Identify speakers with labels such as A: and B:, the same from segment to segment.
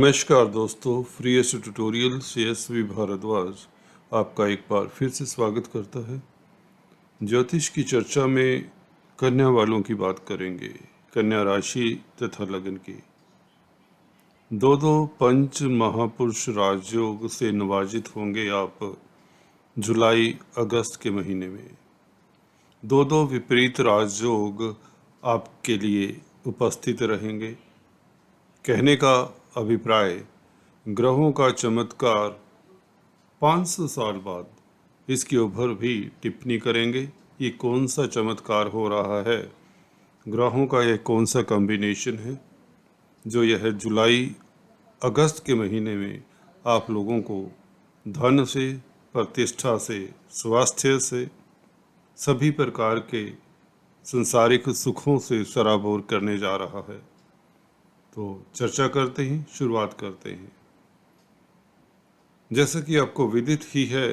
A: नमस्कार दोस्तों, free S tutorial से एस.वी. भारद्वाज आपका एक बार फिर से स्वागत करता है। ज्योतिष की चर्चा में कन्या वालों की बात करेंगे, कन्या राशि तथा लगन की। दो पंच महापुरुष राजयोग से नवाजित होंगे आप जुलाई अगस्त के महीने में। दो विपरीत राजयोग आपके लिए उपस्थित रहेंगे। कहने का अभिप्राय, ग्रहों का चमत्कार 500 साल बाद इसके ऊपर भी टिप्पणी करेंगे। ये कौन सा चमत्कार हो रहा है, ग्रहों का यह कौन सा कॉम्बिनेशन है जो यह जुलाई अगस्त के महीने में आप लोगों को धन से, प्रतिष्ठा से, स्वास्थ्य से, सभी प्रकार के संसारिक सुखों से सराबोर करने जा रहा है। तो चर्चा करते हैं, शुरुआत करते हैं। जैसा कि आपको विदित ही है,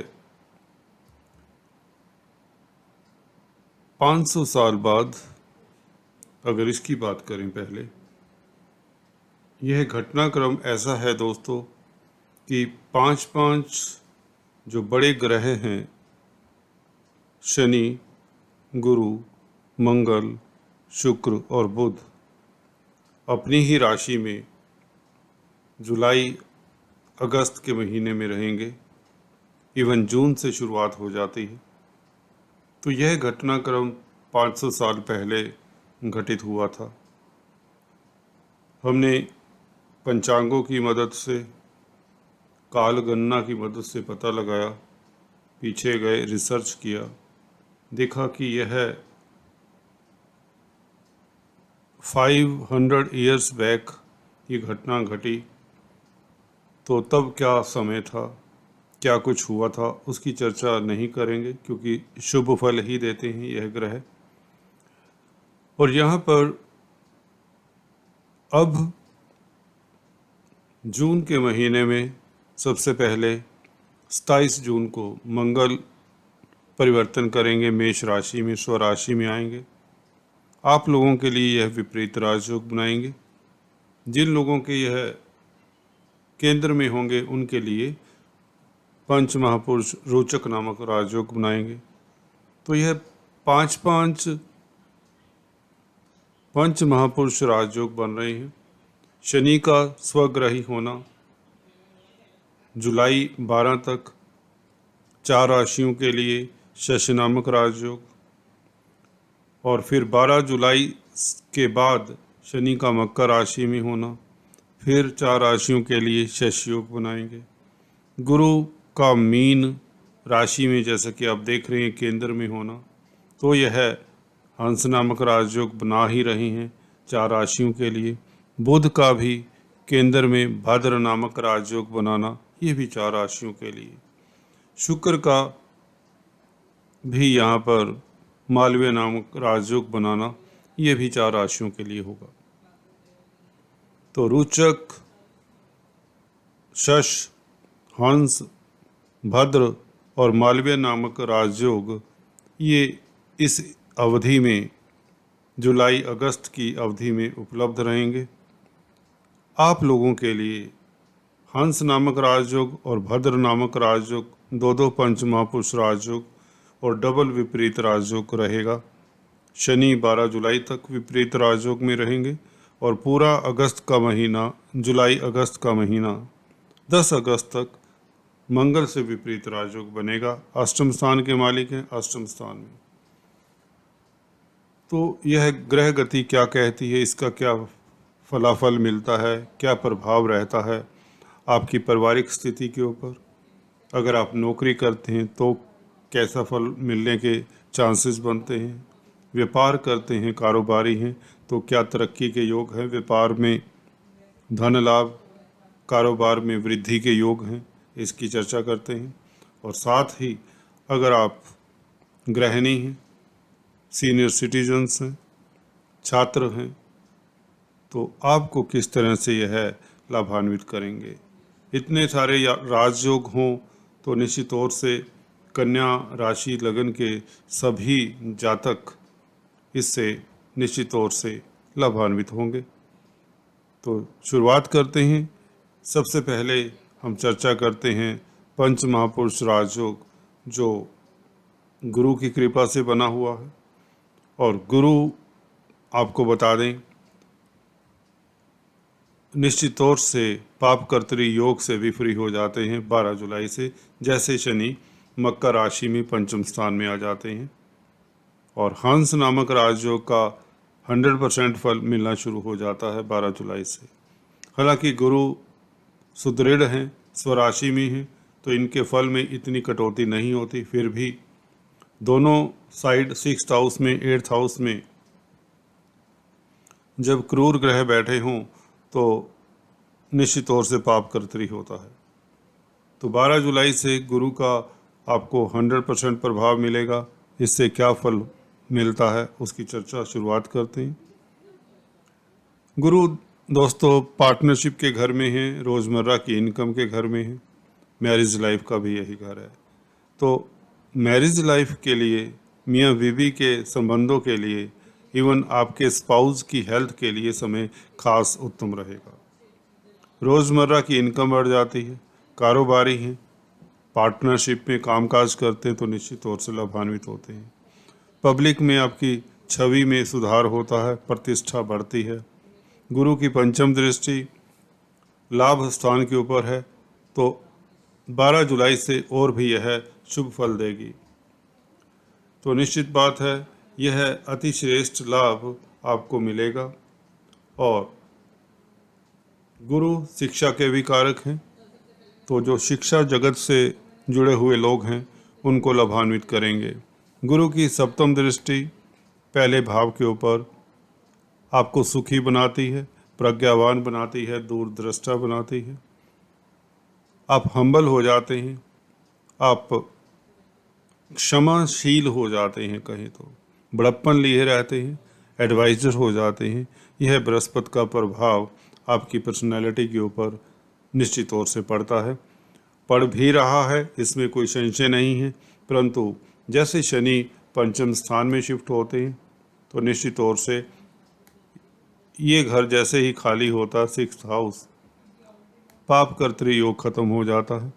A: 500 साल बाद अगर इसकी बात करें, पहले यह घटनाक्रम ऐसा है दोस्तों कि पांच जो बड़े ग्रह हैं, शनि, गुरु, मंगल, शुक्र और बुध, अपनी ही राशि में जुलाई अगस्त के महीने में रहेंगे। इवन जून से शुरुआत हो जाती है। तो यह घटनाक्रम 500 साल पहले घटित हुआ था। हमने पंचांगों की मदद से, काल गणना की मदद से पता लगाया, पीछे गए, रिसर्च किया, देखा कि यह 500 ईयर्स बैक ये घटना घटी। तो तब क्या समय था, क्या कुछ हुआ था, उसकी चर्चा नहीं करेंगे क्योंकि शुभ फल ही देते हैं यह ग्रह। और यहाँ पर अब जून के महीने में सबसे पहले 27 जून को मंगल परिवर्तन करेंगे, मेष राशि में स्वराशि में आएंगे। आप लोगों के लिए यह विपरीत राजयोग बनाएंगे। जिन लोगों के यह केंद्र में होंगे उनके लिए पंच महापुरुष रोचक नामक राजयोग बनाएंगे। तो यह पांच पंच महापुरुष राजयोग बन रहे हैं। शनि का स्वग्रही होना, जुलाई 12 तक 4 राशियों के लिए शश नामक राजयोग, और फिर 12 जुलाई के बाद शनि का मकर राशि में होना, फिर 4 राशियों के लिए शश योग बनाएंगे। गुरु का मीन राशि में, जैसा कि आप देख रहे हैं, केंद्र में होना, तो यह हंस नामक राजयोग बना ही रहे हैं 4 राशियों के लिए। बुध का भी केंद्र में भद्र नामक राजयोग बनाना, ये भी 4 राशियों के लिए। शुक्र का भी यहाँ पर मालवीय नामक राजयोग बनाना, ये भी 4 राशियों के लिए होगा। तो रोचक, शश, हंस, भद्र और मालवीय नामक राजयोग, ये इस अवधि में, जुलाई अगस्त की अवधि में उपलब्ध रहेंगे। आप लोगों के लिए हंस नामक राजयोग और भद्र नामक राजयोग, दो पंच महापुरुष राजयोग और डबल विपरीत राजयोग रहेगा। शनि 12 जुलाई तक विपरीत राजयोग में रहेंगे और पूरा अगस्त का महीना, जुलाई अगस्त का महीना 10 अगस्त तक मंगल से विपरीत राजयोग बनेगा। अष्टम स्थान के मालिक हैं, अष्टम स्थान में। तो यह ग्रह गति क्या कहती है, इसका क्या फलाफल मिलता है, क्या प्रभाव रहता है आपकी पारिवारिक स्थिति के ऊपर। अगर आप नौकरी करते हैं तो कैसा फल मिलने के चांसेस बनते हैं। व्यापार करते हैं, कारोबारी हैं, तो क्या तरक्की के योग हैं, व्यापार में धन लाभ, कारोबार में वृद्धि के योग हैं, इसकी चर्चा करते हैं। और साथ ही अगर आप गृहिणी हैं, सीनियर सिटीजन्स हैं, छात्र हैं, तो आपको किस तरह से यह लाभान्वित करेंगे। इतने सारे राजयोग हों तो निश्चित तौर से कन्या राशि लगन के सभी जातक इससे निश्चित तौर से लाभान्वित होंगे। तो शुरुआत करते हैं सबसे पहले हम चर्चा करते हैं पंच महापुरुष राजयोग, जो गुरु की कृपा से बना हुआ है। और गुरु आपको बता दें, निश्चित तौर से पाप कर्तरी योग से भी फ्री हो जाते हैं 12 जुलाई से, जैसे शनि मकर राशि में पंचम स्थान में आ जाते हैं। और हंस नामक राजयोग का 100% फल मिलना शुरू हो जाता है 12 जुलाई से। हालांकि गुरु सुदृढ़ हैं, स्वराशि में हैं, तो इनके फल में इतनी कटौती नहीं होती। फिर भी दोनों साइड 6th हाउस में 8th हाउस में जब क्रूर ग्रह बैठे हों तो निश्चित तौर से पाप कर्तरी होता है। तो 12 जुलाई से गुरु का आपको 100% प्रभाव मिलेगा। इससे क्या फल मिलता है उसकी चर्चा शुरुआत करते हैं। गुरु दोस्तों पार्टनरशिप के घर में हैं, रोज़मर्रा की इनकम के घर में हैं, मैरिज लाइफ का भी यही घर है। तो मैरिज लाइफ के लिए, मियाँ बीवी के संबंधों के लिए, इवन आपके स्पाउस की हेल्थ के लिए समय खास उत्तम रहेगा। रोज़मर्रा की इनकम बढ़ जाती है, कारोबारी हैं, पार्टनरशिप में कामकाज करते हैं तो निश्चित तौर से लाभान्वित होते हैं। पब्लिक में आपकी छवि में सुधार होता है, प्रतिष्ठा बढ़ती है। गुरु की पंचम दृष्टि लाभ स्थान के ऊपर है, तो 12 जुलाई से और भी यह शुभ फल देगी। तो निश्चित बात है, यह अति श्रेष्ठ लाभ आपको मिलेगा। और गुरु शिक्षा के भी कारक हैं, तो जो शिक्षा जगत से जुड़े हुए लोग हैं उनको लाभान्वित करेंगे। गुरु की सप्तम दृष्टि पहले भाव के ऊपर आपको सुखी बनाती है, प्रज्ञावान बनाती है, दूरदृष्टा बनाती है। आप हम्बल हो जाते हैं, आप क्षमाशील हो जाते हैं, कहें तो बड़प्पन लिए रहते हैं, एडवाइजर हो जाते हैं। यह बृहस्पति का प्रभाव आपकी पर्सनैलिटी के ऊपर निश्चित तौर से पड़ता है, पड़ भी रहा है, इसमें कोई संशय नहीं है। परंतु जैसे शनि पंचम स्थान में शिफ्ट होते हैं तो निश्चित तौर से ये घर जैसे ही खाली होता, 6th हाउस, पाप कर्तरी योग खत्म हो जाता है।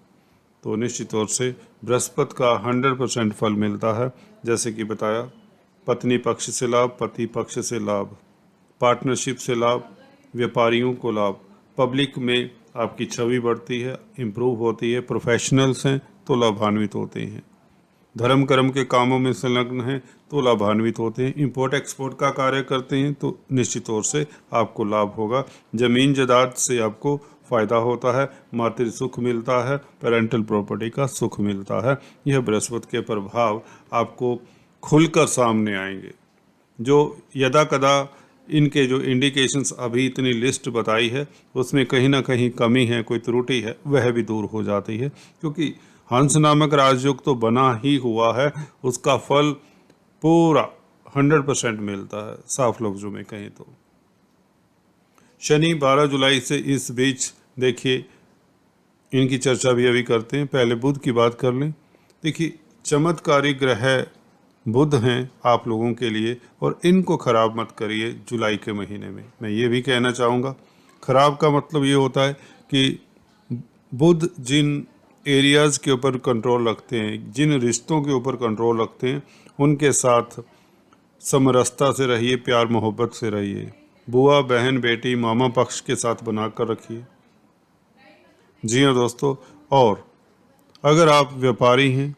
A: तो निश्चित तौर से बृहस्पति का 100% फल मिलता है। जैसे कि बताया, पत्नी पक्ष से लाभ, पति पक्ष से लाभ, पार्टनरशिप से लाभ, व्यापारियों को लाभ, पब्लिक में आपकी छवि बढ़ती है, इम्प्रूव होती है, प्रोफेशनल्स हैं तो लाभान्वित होते हैं, धर्म कर्म के कामों में संलग्न हैं तो लाभान्वित होते हैं, इंपोर्ट एक्सपोर्ट का कार्य करते हैं तो निश्चित तौर से आपको लाभ होगा। ज़मीन जायदाद से आपको फ़ायदा होता है, मातृ सुख मिलता है, पेरेंटल प्रॉपर्टी का सुख मिलता है। यह बृहस्पति के प्रभाव आपको खुलकर सामने आएंगे। जो यदा कदा इनके जो इंडिकेशंस अभी इतनी लिस्ट बताई है उसमें कहीं ना कहीं कमी है, कोई त्रुटि है, वह भी दूर हो जाती है। क्योंकि हंस नामक राजयोग तो बना ही हुआ है, उसका फल पूरा 100% मिलता है। साफ लफ्जों में कहें तो शनि 12 जुलाई से, इस बीच देखिए इनकी चर्चा भी अभी करते हैं। पहले बुध की बात कर लें। देखिए चमत्कारी ग्रह बुध हैं आप लोगों के लिए, और इनको ख़राब मत करिए जुलाई के महीने में। मैं ये भी कहना चाहूँगा, ख़राब का मतलब ये होता है कि बुध जिन एरियाज़ के ऊपर कंट्रोल रखते हैं, जिन रिश्तों के ऊपर कंट्रोल रखते हैं, उनके साथ समरसता से रहिए, प्यार मोहब्बत से रहिए। बुआ, बहन, बेटी, मामा पक्ष के साथ बनाकर रखिए। जी हाँ दोस्तों, और अगर आप व्यापारी हैं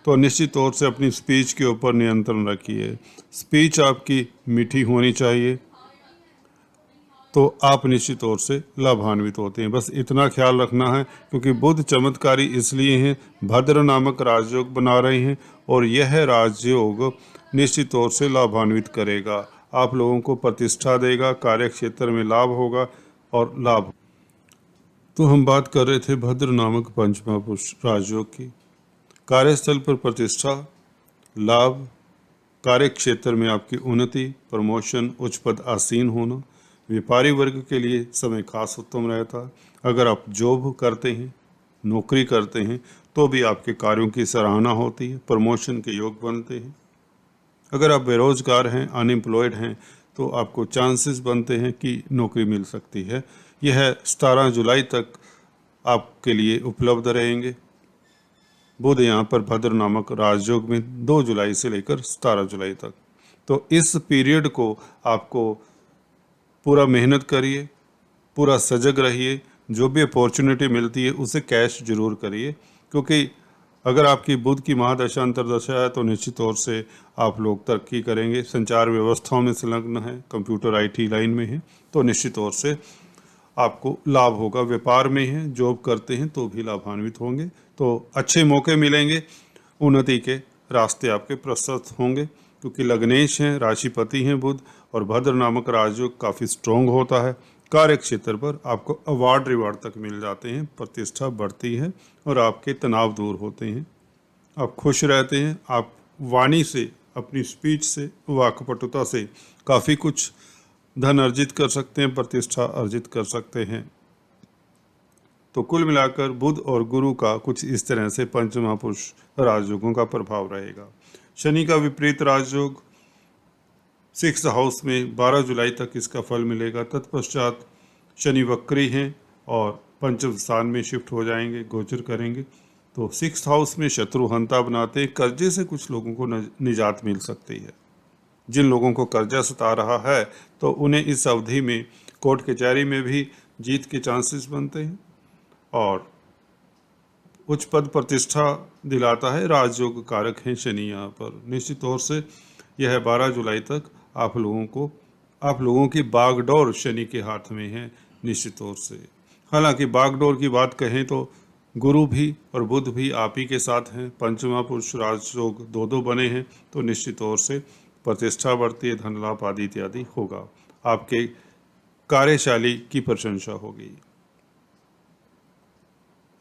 A: तो निश्चित तौर से अपनी स्पीच के ऊपर नियंत्रण रखिए। स्पीच आपकी मीठी होनी चाहिए, तो आप निश्चित तौर से लाभान्वित होते हैं। बस इतना ख्याल रखना है, क्योंकि बुध चमत्कारी इसलिए हैं, भद्र नामक राजयोग बना रहे हैं, और यह राजयोग निश्चित तौर से लाभान्वित करेगा, आप लोगों को प्रतिष्ठा देगा, कार्य क्षेत्र में लाभ होगा और लाभ। तो हम बात कर रहे थे भद्र नामक पंच महापुरुष राजयोग की। कार्यस्थल पर प्रतिष्ठा, लाभ, कार्य क्षेत्र में आपकी उन्नति, प्रमोशन, उच्च पद आसीन होना। व्यापारी वर्ग के लिए समय खास उत्तम रहता है। अगर आप जॉब करते हैं, नौकरी करते हैं, तो भी आपके कार्यों की सराहना होती है, प्रमोशन के योग बनते हैं। अगर आप बेरोजगार हैं, अनएम्प्लॉयड हैं, तो आपको चांसेस बनते हैं कि नौकरी मिल सकती है। यह 17 जुलाई तक आपके लिए उपलब्ध रहेंगे। बुध यहाँ पर भद्र नामक राजयोग में 2 जुलाई से लेकर 17 जुलाई तक। तो इस पीरियड को आपको पूरा मेहनत करिए, पूरा सजग रहिए, जो भी अपॉर्चुनिटी मिलती है उसे कैश जरूर करिए, क्योंकि अगर आपकी बुध की महादशा अंतरदशा है तो निश्चित तौर से आप लोग तरक्की करेंगे। संचार व्यवस्थाओं में संलग्न है, कंप्यूटर आईटी लाइन में है तो निश्चित तौर से आपको लाभ होगा। व्यापार में हैं, जॉब करते हैं तो भी लाभान्वित होंगे। तो अच्छे मौके मिलेंगे, उन्नति के रास्ते आपके प्रशस्त होंगे, क्योंकि लग्नेश हैं, राशिपति हैं बुध, और भद्र नामक राजयोग काफ़ी स्ट्रॉन्ग होता है। कार्य क्षेत्र पर आपको अवार्ड रिवार्ड तक मिल जाते हैं, प्रतिष्ठा बढ़ती है और आपके तनाव दूर होते हैं, आप खुश रहते हैं। आप वाणी से, अपनी स्पीच से, वाक्पटुता से काफ़ी कुछ धन अर्जित कर सकते हैं, प्रतिष्ठा अर्जित कर सकते हैं। तो कुल मिलाकर बुध और गुरु का कुछ इस तरह से पंच महापुरुष राजयोगों का प्रभाव रहेगा। शनि का विपरीत राजयोग 6th हाउस में 12 जुलाई तक इसका फल मिलेगा। तत्पश्चात शनि वक्री हैं और पंचम स्थान में शिफ्ट हो जाएंगे, गोचर करेंगे। तो 6th हाउस में शत्रुहंता बनाते हैं। कर्जे से कुछ लोगों को निजात मिल सकती है। जिन लोगों को कर्जा सता रहा है तो उन्हें इस अवधि में कोर्ट कचहरी में भी जीत के चांसेस बनते हैं और उच्च पद प्रतिष्ठा दिलाता है। राजयोग कारक हैं शनि यहाँ पर। निश्चित तौर से यह 12 जुलाई तक आप लोगों की बागडोर शनि के हाथ में है निश्चित तौर से। हालांकि बागडोर की बात कहें तो गुरु भी और बुध भी आप ही के साथ हैं। पंचमा पुरुष राजयोग 2-2 बने हैं तो निश्चित तौर से प्रतिष्ठा बढ़ती है, धन लाभ आदि इत्यादि होगा। आपके कार्यशाली की प्रशंसा होगी,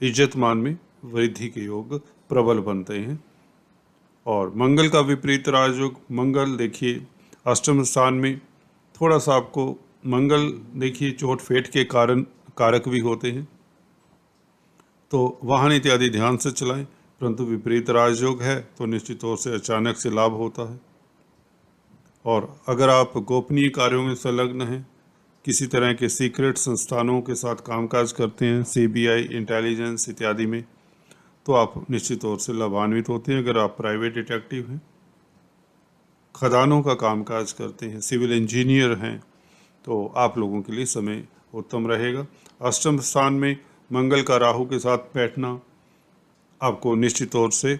A: इज्जत मान में वृद्धि के योग प्रबल बनते हैं। और मंगल का विपरीत राजयोग, मंगल देखिए अष्टम स्थान में, थोड़ा सा आपको मंगल देखिए चोट फेट के कारण कारक भी होते हैं, तो वाहन इत्यादि ध्यान से चलाएं। परंतु विपरीत राजयोग है तो निश्चित तौर से अचानक से लाभ होता है। और अगर आप गोपनीय कार्यों में संलग्न हैं, किसी तरह के सीक्रेट संस्थानों के साथ कामकाज करते हैं, सीबीआई, इंटेलिजेंस इत्यादि में, तो आप निश्चित तौर से लाभान्वित होते हैं। अगर आप प्राइवेट डिटेक्टिव हैं, खदानों का कामकाज करते हैं, सिविल इंजीनियर हैं, तो आप लोगों के लिए समय उत्तम रहेगा। अष्टम स्थान में मंगल का राहु के साथ बैठना, आपको निश्चित तौर से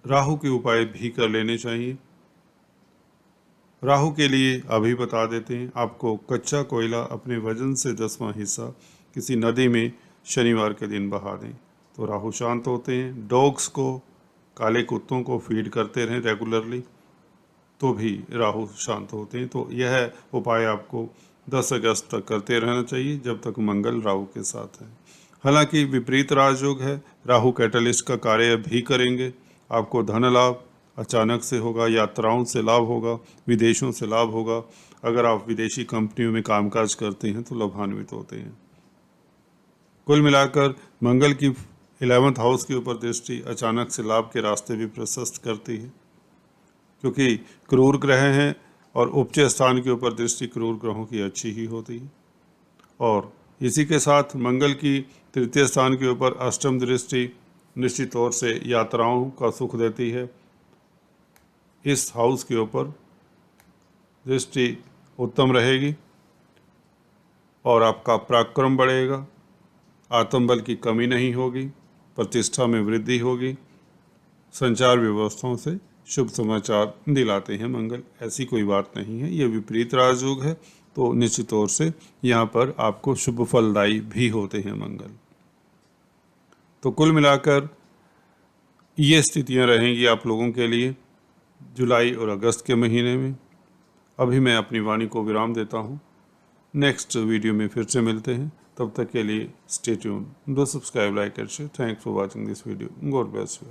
A: राहु के उपाय भी कर लेने चाहिए। राहु के लिए अभी बता देते हैं, आपको कच्चा कोयला अपने वजन से 10वां हिस्सा किसी नदी में शनिवार के दिन बहा दें तो राहु शांत होते हैं। डॉग्स को, काले कुत्तों को फीड करते रहें रेगुलरली तो भी राहु शांत होते हैं। तो यह उपाय आपको 10 अगस्त तक करते रहना चाहिए, जब तक मंगल राहु के साथ है। हालांकि विपरीत राजयोग है, राहु कैटलिस्ट का कार्य भी करेंगे। आपको धन लाभ अचानक से होगा, यात्राओं से लाभ होगा, विदेशों से लाभ होगा। अगर आप विदेशी कंपनियों में कामकाज करते हैं तो लाभान्वित होते हैं। कुल मिलाकर मंगल की 11th हाउस के ऊपर दृष्टि अचानक से लाभ के रास्ते भी प्रशस्त करती है, क्योंकि क्रूर ग्रह हैं और उपज स्थान के ऊपर दृष्टि क्रूर ग्रहों की अच्छी ही होती है। और इसी के साथ मंगल की 3य स्थान के ऊपर अष्टम दृष्टि निश्चित तौर से यात्राओं का सुख देती है। इस हाउस के ऊपर दृष्टि उत्तम रहेगी और आपका पराक्रम बढ़ेगा, आत्मबल की कमी नहीं होगी, प्रतिष्ठा में वृद्धि होगी। संचार व्यवस्थाओं से शुभ समाचार दिलाते हैं मंगल, ऐसी कोई बात नहीं है। ये विपरीत राजयोग है तो निश्चित तौर से यहाँ पर आपको शुभ फलदायी भी होते हैं मंगल। तो कुल मिलाकर ये स्थितियाँ रहेंगी आप लोगों के लिए जुलाई और अगस्त के महीने में। अभी मैं अपनी वाणी को विराम देता हूँ, नेक्स्ट वीडियो में फिर से मिलते हैं। तब तक के लिए stay tune, do subscribe, like and share. Thanks for watching this video. God bless you.